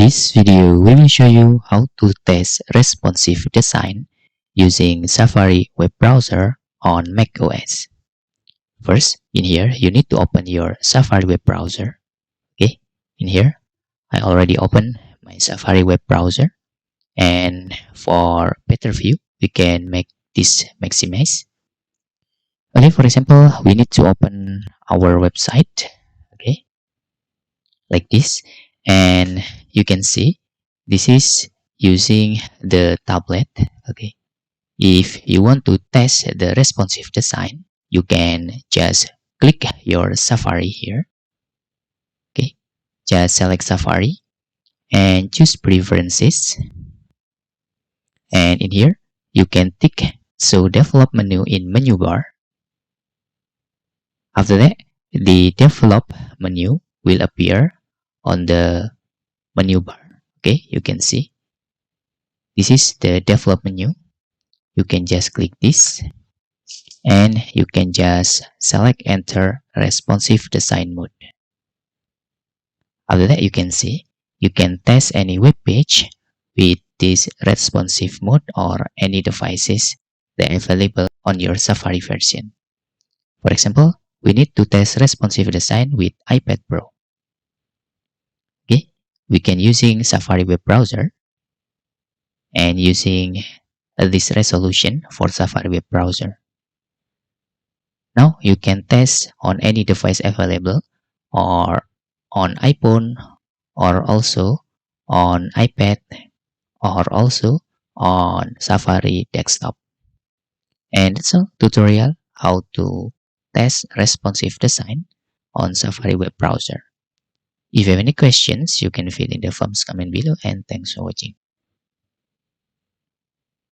this video, we will show you how to test responsive design using Safari web browser on macOS. First, in here, you need to open your Safari web browser. Okay, in here, I already opened my Safari web browser. And for better view, we can make this maximize. Okay, for example, we need to open our website. Okay, like this. And you can see this is using the tablet. Okay, if you want to test the responsive design, you can just click your Safari here. Okay, just select Safari and choose preferences, and in here you can tick show develop menu in menu bar. After that, the develop menu will appear on the menu bar. Okay, you can see this is the develop menu. You can just click this and you can just select enter responsive design mode. After that, you can see you can test any web page with this responsive mode or any devices that are available on your Safari version. For example, we need to test responsive design with iPad Pro. Okay, we can using Safari web browser and using this resolution for Safari web browser. Now you can test on any device available or on iPhone or also on iPad or also on Safari desktop. And it's a tutorial how to test responsive design on Safari web browser. If you have any questions, you can fill in the forms comment below, and thanks for watching.